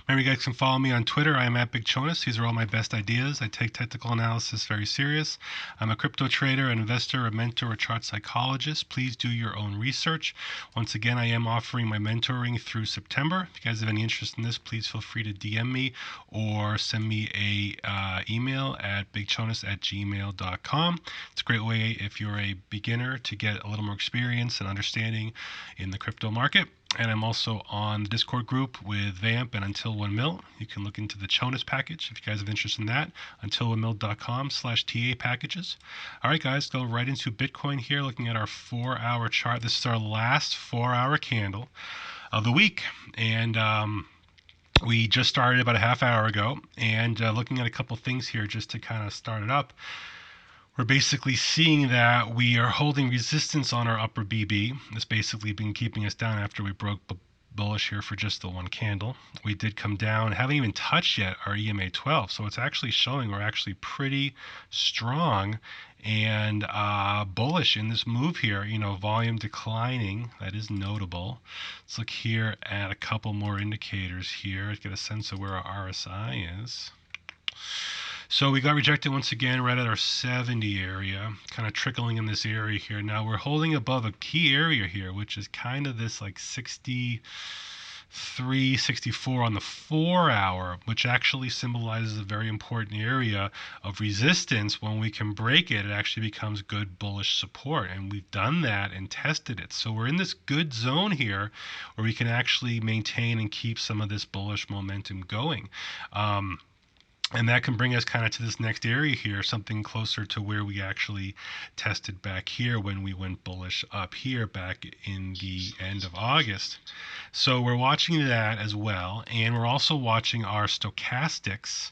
Remember, you guys can follow me on Twitter. I am at Big Chonis. These are all my best ideas. I take technical analysis very serious. I'm a crypto trader, an investor, a mentor, a chart psychologist. Please do your own research. Once again, I am offering my mentoring through September. If you guys have any interest in this, please feel free to DM me or send me a email at bigchonis@gmail.com. It's a great way if you're a beginner to get a little more experience and understanding in the crypto market. And I'm also on the Discord group with Vamp and Until 1 Mil. You can look into the Chonis package if you guys have interest in that. Until1mil.com/TA packages. All right, guys, go right into Bitcoin here, looking at our 4-hour chart. This is our last 4-hour candle of the week. And we just started about a half hour ago. And looking at a couple things here just to kind of start it up. We're basically seeing that we are holding resistance on our upper BB. It's basically been keeping us down after we broke bullish here for just the one candle. We did come down, haven't even touched yet our EMA 12. So it's actually showing we're actually pretty strong and bullish in this move here. You know, volume declining. That is notable. Let's look here at a couple more indicators here to get a sense of where our RSI is. So we got rejected once again right at our 70 area, kind of trickling in this area here. Now we're holding above a key area here, which is kind of this like 63, 64 on the 4-hour, which actually symbolizes a very important area of resistance. When we can break it, it actually becomes good bullish support. And we've done that and tested it. So we're in this good zone here where we can actually maintain and keep some of this bullish momentum going. And that can bring us kind of to this next area here, something closer to where we actually tested back here when we went bullish up here back in the end of August. So we're watching that as well. And we're also watching our stochastics,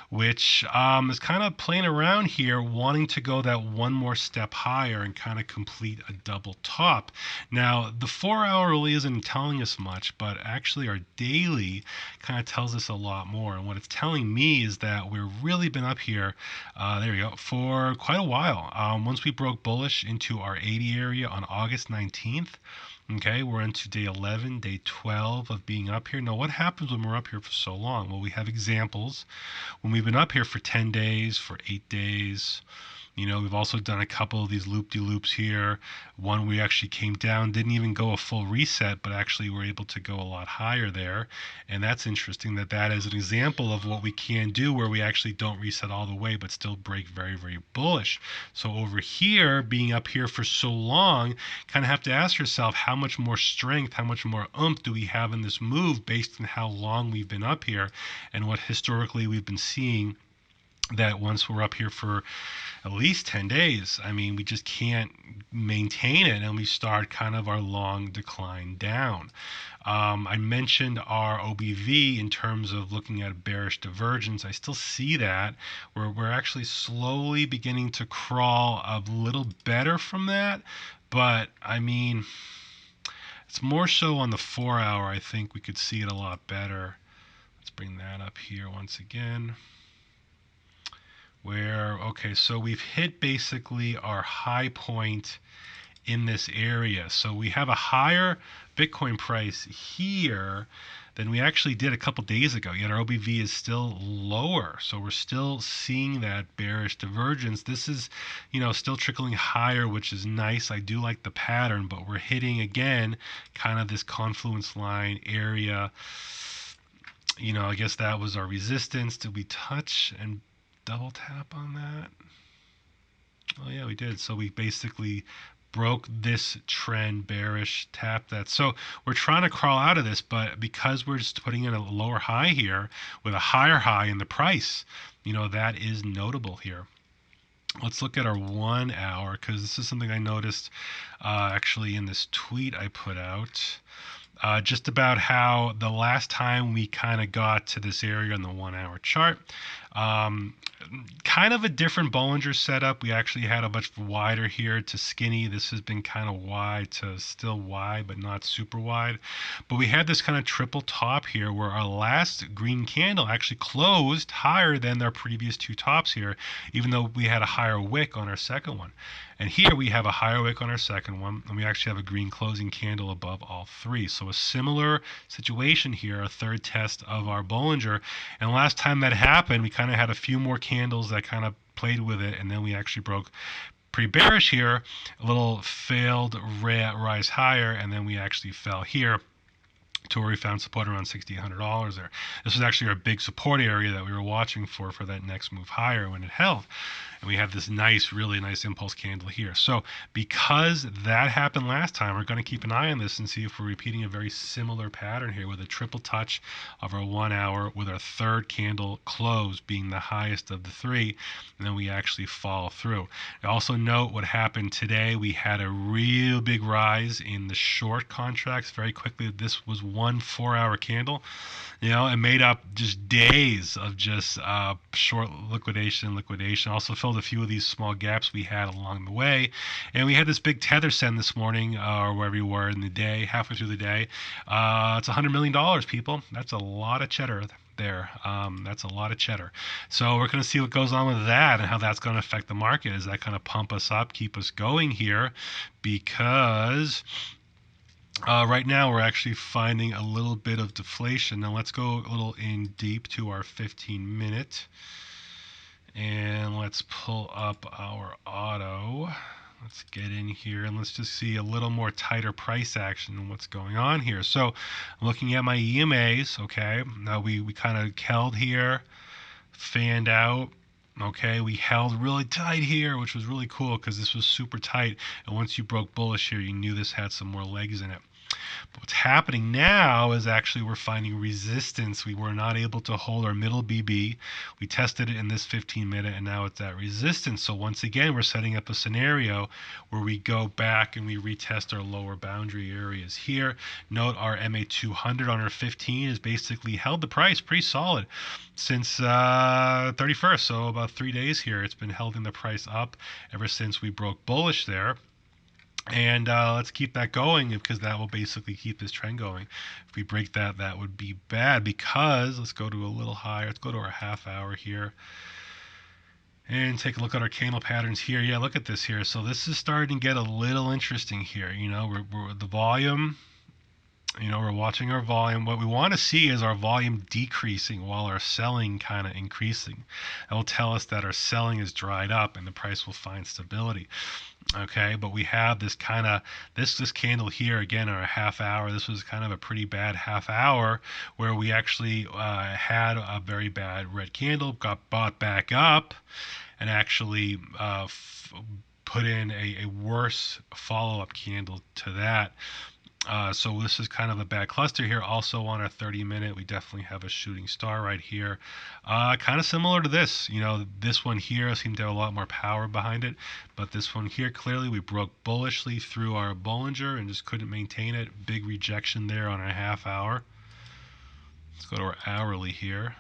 which is kind of playing around here, wanting to go that one more step higher and kind of complete a double top. Now, the 4-hour really isn't telling us much, but actually our daily kind of tells us a lot more. And what it's telling me is that we've really been up here, there we go, for quite a while. Once we broke bullish into our 80 area on August 19th, okay, we're into day 11, day 12 of being up here. Now, what happens when we're up here for so long? Well, we have examples when we've been up here for 10 days, for 8 days. You know, we've also done a couple of these loop-de-loops here. One we actually came down, didn't even go a full reset, but actually were able to go a lot higher there. And that's interesting that that is an example of what we can do where we actually don't reset all the way, but still break very, very bullish. So over here, being up here for so long, kind of have to ask yourself how much more strength, how much more oomph do we have in this move based on how long we've been up here and what historically we've been seeing, that once we're up here for at least 10 days, I mean, we just can't maintain it and we start kind of our long decline down. I mentioned our OBV in terms of looking at bearish divergence. I still see that where we're actually slowly beginning to crawl a little better from that. But I mean, it's more so on the 4-hour. I think we could see it a lot better. Let's bring that up here once again. Where, okay, so we've hit basically our high point in this area. So we have a higher Bitcoin price here than we actually did a couple days ago, yet our OBV is still lower. So we're still seeing that bearish divergence. This is, you know, still trickling higher, which is nice. I do like the pattern, but we're hitting again kind of this confluence line area. You know, I guess that was our resistance. Did we touch and double tap on that? Oh yeah, we did. So we basically broke this trend bearish, tap that. So we're trying to crawl out of this, but because we're just putting in a lower high here with a higher high in the price, you know, that is notable here. Let's look at our 1-hour, because this is something I noticed actually in this tweet I put out. Just about how the last time we kind of got to this area on the 1-hour chart, kind of a different Bollinger setup. We actually had a much wider here to skinny. This has been kind of wide to still wide, but not super wide. But we had this kind of triple top here where our last green candle actually closed higher than their previous two tops here, even though we had a higher wick on our second one. And here we have a higher wick on our second one, and we actually have a green closing candle above all three. So a similar situation here, a third test of our Bollinger. And last time that happened, we kind of had a few more candles that kind of played with it, and then we actually broke pretty bearish here, a little failed rise higher, and then we actually fell here to where we found support around $6,800 there. This was actually our big support area that we were watching for that next move higher when it held. And we have this nice, really nice impulse candle here. So because that happened last time, we're going to keep an eye on this and see if we're repeating a very similar pattern here with a triple touch of our 1 hour with our third candle close being the highest of the three, and then we actually fall through. Also note what happened today. We had a real big rise in the short contracts very quickly. This was 1 4-hour candle. It made up just days of just short liquidation. Also filled a few of these small gaps we had along the way. And we had this big tether send this morning, or wherever you were in the day, halfway through the day. It's $100 million, people. That's a lot of cheddar there. That's a lot of cheddar. So we're going to see what goes on with that and how that's going to affect the market. Is that kind of pump us up, keep us going here? Because right now we're actually finding a little bit of deflation. Now let's go a little in deep to our 15-minute. And let's pull up our auto. Let's get in here and let's just see a little more tighter price action and what's going on here. So I'm looking at my EMAs, okay. Now we kind of held here, fanned out. Okay, we held really tight here, which was really cool because this was super tight. And once you broke bullish here, you knew this had some more legs in it. But what's happening now is actually we're finding resistance. We were not able to hold our middle BB. We tested it in this 15-minute, and now it's at resistance. So once again, we're setting up a scenario where we go back and we retest our lower boundary areas here. Note our MA200 on our 15 has basically held the price pretty solid since 31st. So about 3 days here, it's been holding the price up ever since we broke bullish there. And let's keep that going because that will basically keep this trend going. If we break that, that would be bad because let's go to a little higher. Let's go to our half hour here and take a look at our candle patterns here. Yeah, look at this here. So this is starting to get a little interesting here. We're the volume. We're watching our volume. What we want to see is our volume decreasing while our selling kind of increasing. That will tell us that our selling is dried up and the price will find stability. Okay, but we have this kind of this candle here again, our half hour. This was kind of a pretty bad half hour where we actually had a very bad red candle, got bought back up, and actually put in a worse follow-up candle to that. So this is kind of a bad cluster here. Also on our 30-minute, we definitely have a shooting star right here. Kind of similar to this. This one here seemed to have a lot more power behind it. But this one here, clearly we broke bullishly through our Bollinger and just couldn't maintain it. Big rejection there on our half hour. Let's go to our hourly here.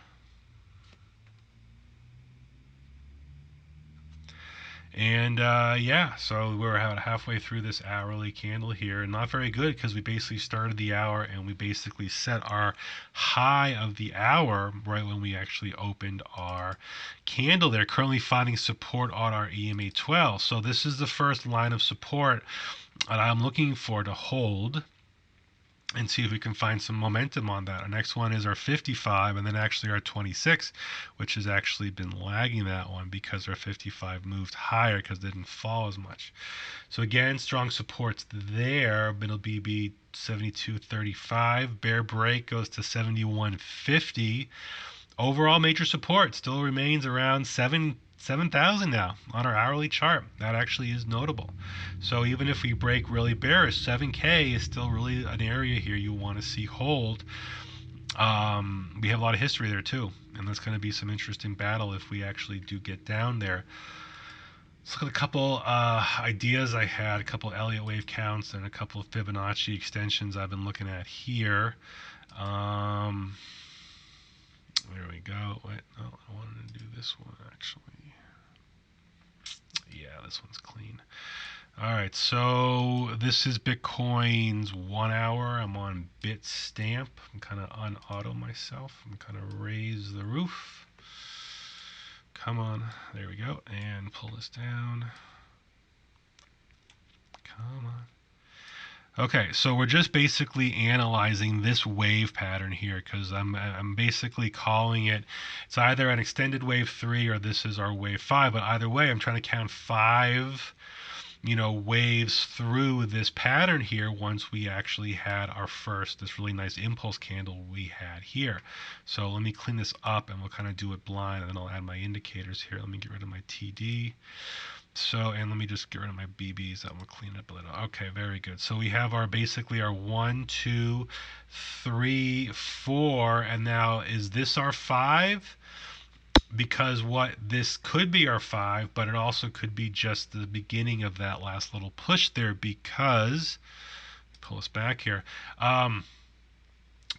And yeah, so we're about halfway through this hourly candle here. Not very good because we basically started the hour and we basically set our high of the hour right when we actually opened our candle there. Currently finding support on our EMA 12. So this is the first line of support that I'm looking for to hold and see if we can find some momentum on that. Our next one is our 55 and then actually our 26, which has actually been lagging that one because our 55 moved higher because it didn't fall as much. So again, strong supports there. Middle BB 72.35. Bear break goes to 71.50. Overall major support still remains around 7,000 now on our hourly chart. That actually is notable. So even if we break really bearish, 7K is still really an area here you want to see hold. We have a lot of history there too, and that's going to be some interesting battle if we actually do get down there. Let's look at a couple ideas I had, a couple Elliott wave counts and a couple of Fibonacci extensions I've been looking at here. There we go. Wait, no, I wanted to do this one actually. Yeah, this one's clean. All right, so this is Bitcoin's 1 hour. I'm on Bitstamp. I'm kind of on auto myself. I'm kind of raise the roof. Come on, there we go, and pull this down. Come on. Okay, so we're just basically analyzing this wave pattern here because I'm basically calling it, it's either an extended wave 3 or this is our wave 5, but either way I'm trying to count 5 waves through this pattern here once we actually had our first, this really nice impulse candle we had here. So let me clean this up and we'll kind of do it blind, and then I'll add my indicators here. Let me get rid of my TD. So, and let me just get rid of my BBs. That will clean it up a little. Okay, very good. So we have our basically our 1, 2, 3, 4, and now is this our 5? Because what this could be our 5, but it also could be just the beginning of that last little push there, because pull us back here.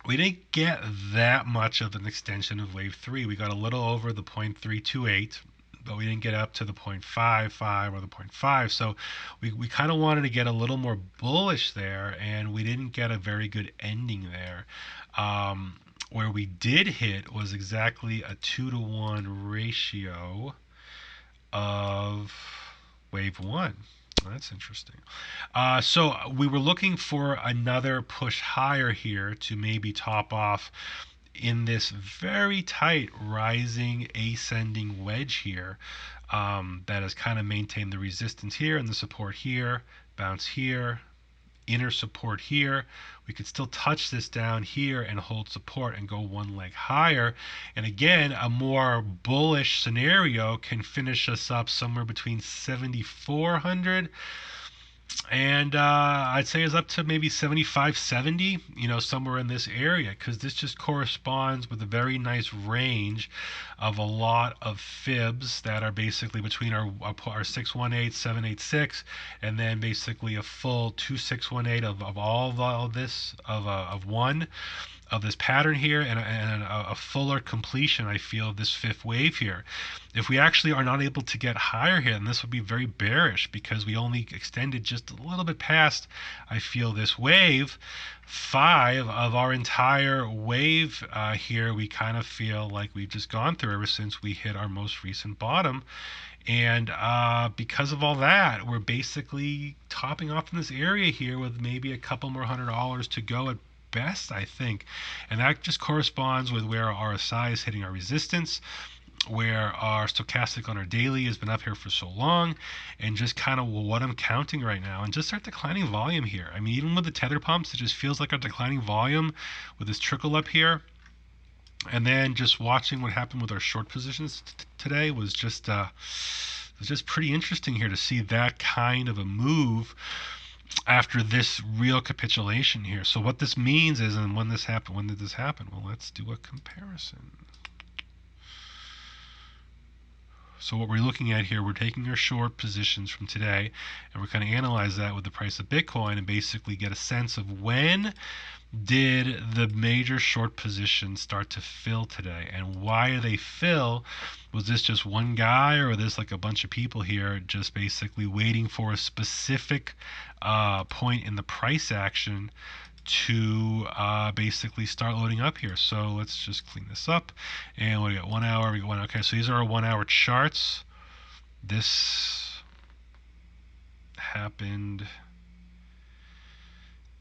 We didn't get that much of an extension of wave 3. We got a little over the 0.328, but we didn't get up to the 0.55 or the 0.5. So we kind of wanted to get a little more bullish there, and we didn't get a very good ending there. Where we did hit was exactly a 2-to-1 ratio of wave 1. That's interesting. So we were looking for another push higher here to maybe top off in this very tight rising ascending wedge here, that has kind of maintained the resistance here and the support here, bounce here, inner support here. We could still touch this down here and hold support and go one leg higher. And again, a more bullish scenario can finish us up somewhere between 7,400 and I'd say is up to maybe 75, 70, somewhere in this area, because this just corresponds with a very nice range of a lot of fibs that are basically between our 618, 786, and then basically a full 2618 of all this of one of this pattern here, and a fuller completion, I feel, of this fifth wave here. If we actually are not able to get higher here, then this would be very bearish, because we only extended just a little bit past, I feel, this wave 5 of our entire wave here. We kind of feel like we've just gone through ever since we hit our most recent bottom. And because of all that, we're basically topping off in this area here with maybe a couple more $100 to go at best, I think. And that just corresponds with where our RSI is hitting our resistance, where our stochastic on our daily has been up here for so long, and just kind of what I'm counting right now, and just our declining volume here. I mean, even with the tether pumps, it just feels like our declining volume with this trickle up here. And then just watching what happened with our short positions today was just pretty interesting here to see that kind of a move after this real capitulation here. So what this means is, and when did this happen? Well, let's do a comparison. So what we're looking at here, we're taking our short positions from today, and we're going to analyze that with the price of Bitcoin and basically get a sense of when did the major short positions start to fill today, and why do they fill? Was this just one guy, or was this like a bunch of people here just basically waiting for a specific point in the price action to basically start loading up here? So let's just clean this up. And what do we got? 1 hour. We got 1 hour. Okay, so these are our 1 hour charts. This happened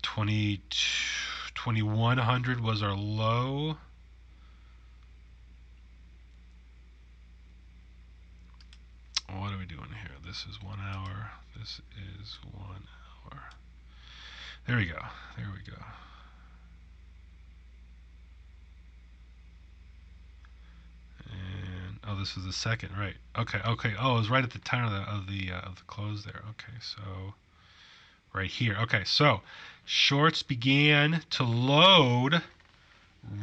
2100 was our low. What are we doing here? This is 1 hour. This is 1 hour. There we go. There we go. And oh, this is the second, right? Okay, okay. Oh, it was right at the time of the close there. Okay, so right here. Okay, so shorts began to load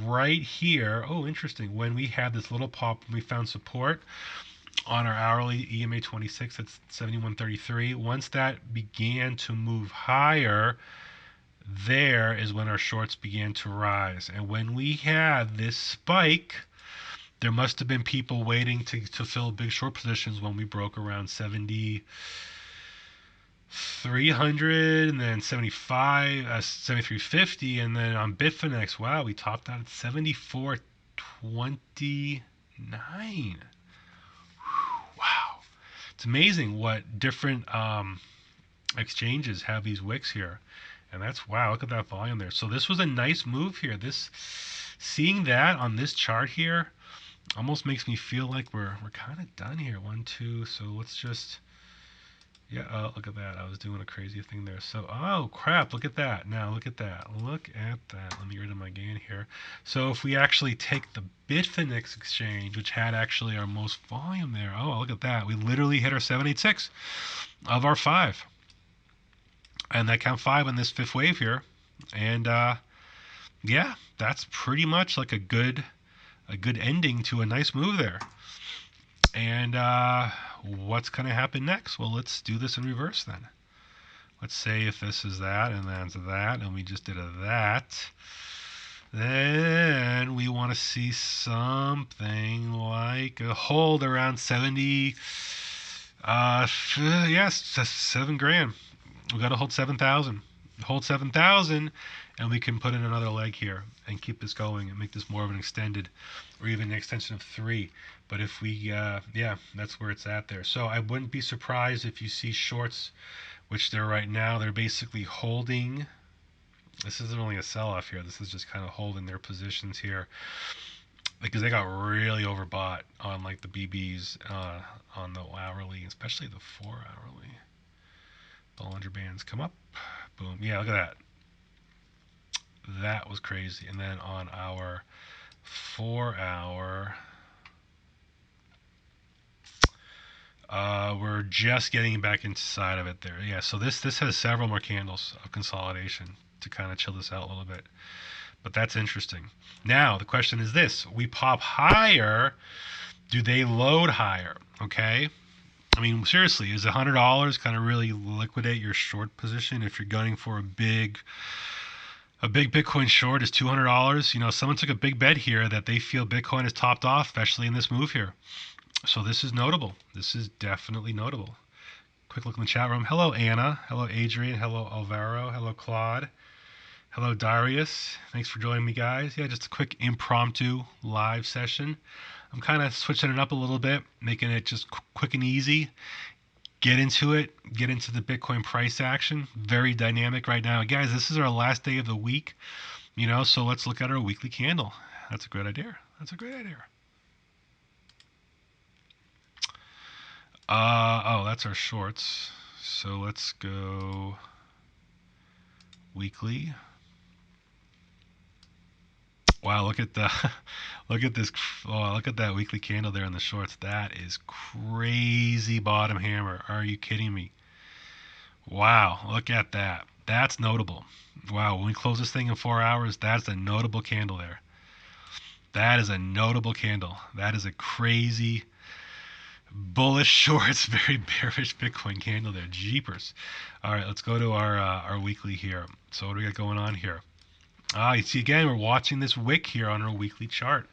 right here. Oh, interesting. When we had this little pop, we found support on our hourly EMA 26 at 71.33. Once that began to move higher, there is when our shorts began to rise. And when we had this spike, there must have been people waiting to fill big short positions when we broke around 7,300, and then 7,350, and then on Bitfinex, wow, we topped out at 74.29. Wow, it's amazing what different exchanges have these wicks here. And that's, wow, look at that volume there. So this was a nice move here. Seeing that on this chart here almost makes me feel like we're kind of done here. 1, 2. So let's just, yeah, look at that. I was doing a crazy thing there. So, oh crap, look at that. Now look at that. Look at that. Let me get rid of my gain here. So if we actually take the Bitfinex exchange, which had actually our most volume there, oh, look at that. We literally hit our 786 of our 5. And that count 5 in this fifth wave here. And yeah, that's pretty much like a good ending to a nice move there. And what's going to happen next? Well, let's do this in reverse then. Let's say if this is that, and that's that, and we just did a that, then we want to see something like a hold around 70. Yes, 7 grand. We got to hold 7,000. Hold 7,000, and we can put in another leg here and keep this going and make this more of an extended, or even an extension of 3. But if we, yeah, that's where it's at there. So I wouldn't be surprised if you see shorts, which they're right now, they're basically holding. This isn't really a sell-off here. This is just kind of holding their positions here, because they got really overbought on like the BBs, on the hourly, especially the 4 hourly. Bollinger Bands come up, boom. Yeah, look at that. That was crazy. And then on our 4 hour, we're just getting back inside of it there. Yeah, so this has several more candles of consolidation to kind of chill this out a little bit. But that's interesting. Now, the question is this. We pop higher. Do they load higher? Okay. I mean, seriously, is $100 kind of really liquidate your short position if you're gunning for a big Bitcoin short? Is $200? You know, someone took a big bet here that they feel Bitcoin is topped off, especially in this move here. So this is notable. This is definitely notable. Quick look in the chat room. Hello, Anna. Hello, Adrian. Hello, Alvaro. Hello, Claude. Hello, Darius. Thanks for joining me, guys. Yeah, just a quick impromptu live session. I'm kind of switching it up a little bit, making it just quick and easy. Get into it. Get into the Bitcoin price action. Very dynamic right now. Guys, this is our last day of the week, you know, so let's look at our weekly candle. That's a great idea. That's a great idea. Oh, that's our shorts. So let's go weekly. Wow, look at the look at this. Oh, look at that weekly candle there in the shorts. That is crazy bottom hammer. Are you kidding me? Wow, look at that. That's notable. Wow, when we close this thing in 4 hours, that's a notable candle there. That is a notable candle. That is a crazy bullish shorts, very bearish Bitcoin candle there. Jeepers. All right, let's go to our weekly here. So what do we got going on here? You see, again, we're watching this wick here on our weekly chart.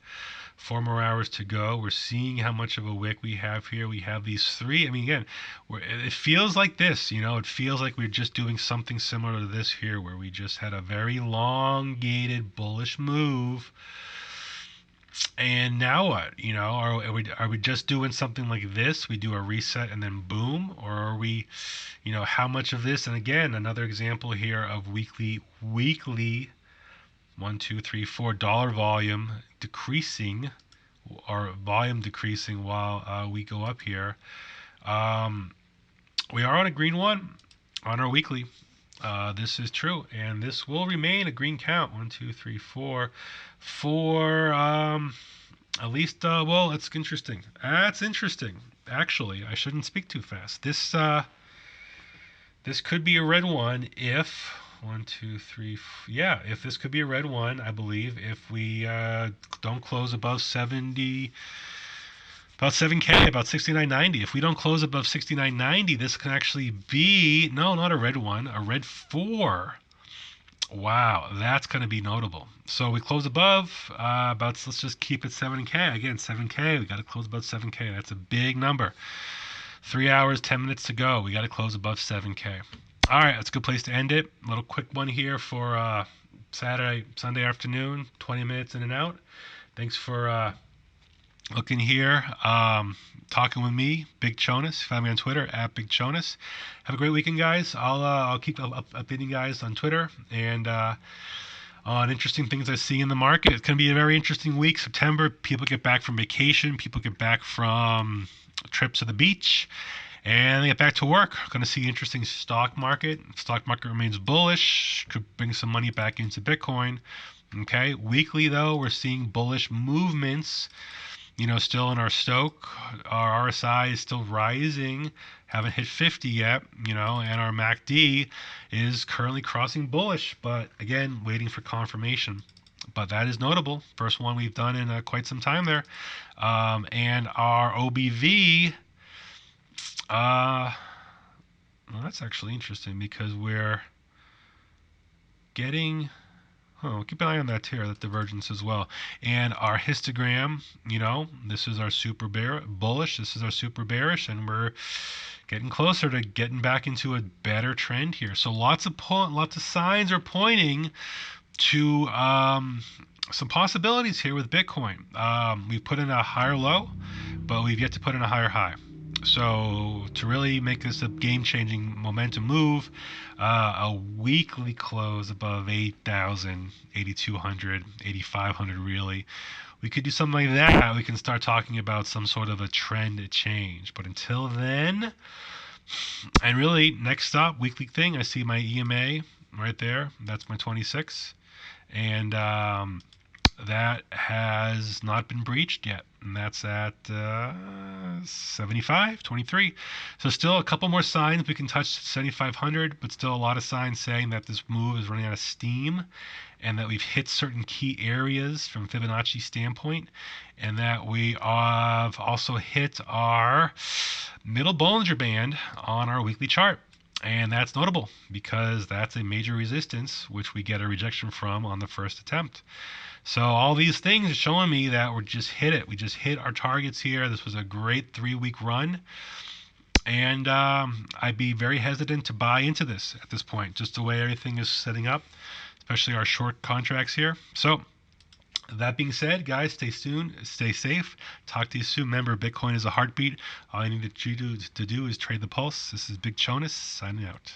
4 more hours to go. We're seeing how much of a wick we have here. We have these 3. I mean, again, it feels like this, you know, it feels like we're just doing something similar to this here, where we just had a very elongated bullish move. And now what? You know, are we just doing something like this? We do a reset and then boom? Or are we, you know, how much of this? And again, another example here of weekly $1, $2, $3, $4 volume decreasing, or volume decreasing while we go up here. We are on a green one on our weekly. This is true, and this will remain a green count. 1, 2, 3, 4 for at least. Well, it's interesting. That's interesting. Actually, I shouldn't speak too fast. This could be a red one if 1, 2, 3. Yeah, if this could be a red one, I believe, if we don't close above 70. About 7K, about 69.90. If we don't close above 69.90, this can actually be, no, not a red one, a red 4. Wow, that's going to be notable. So we close above, let's just keep it 7K. Again, 7K, we got to close above 7K. That's a big number. 3 hours, 10 minutes to go. We got to close above 7K. All right, that's a good place to end it. A little quick one here for Sunday afternoon, 20 minutes in and out. Thanks for looking here, talking with me, Big Chonis. Find me on Twitter at Big Chonis. Have a great weekend, guys. I'll keep updating you guys on Twitter and on interesting things I see in the market. It's going to be a very interesting week. September, people get back from vacation, people get back from trips to the beach, and they get back to work. Going to see interesting stock market. Stock market remains bullish. Could bring some money back into Bitcoin. Okay, weekly though, we're seeing bullish movements. Still in our Stoke, our RSI is still rising. Haven't hit 50 yet. And our MACD is currently crossing bullish, but again, waiting for confirmation. But that is notable. First one we've done in quite some time there. And our OBV, well, that's actually interesting because we're getting. Oh, keep an eye on that too, that divergence as well. And our histogram, this is our super bullish, this is our super bearish, and we're getting closer to getting back into a better trend here. So lots of signs are pointing to some possibilities here with Bitcoin. We've put in a higher low, but we've yet to put in a higher high. So to really make this a game-changing momentum move, a weekly close above 8,000, 8,200, 8,500 really. We could do something like that. We can start talking about some sort of a trend change. But until then, and really next stop, weekly thing, I see my EMA right there. That's my 26. And that has not been breached yet, and that's at 75.23. So still a couple more signs we can touch 7,500, but still a lot of signs saying that this move is running out of steam, and that we've hit certain key areas from Fibonacci standpoint, and that we have also hit our middle Bollinger Band on our weekly chart. And that's notable because that's a major resistance, which we get a rejection from on the first attempt. So all these things are showing me that we just hit it. We just hit our targets here. This was a great 3-week run. And I'd be very hesitant to buy into this at this point, just the way everything is setting up, especially our short contracts here. So that being said, guys, stay tuned, stay safe. Talk to you soon. Remember, Bitcoin is a heartbeat. All you need to do is trade the pulse. This is Big Chonis signing out.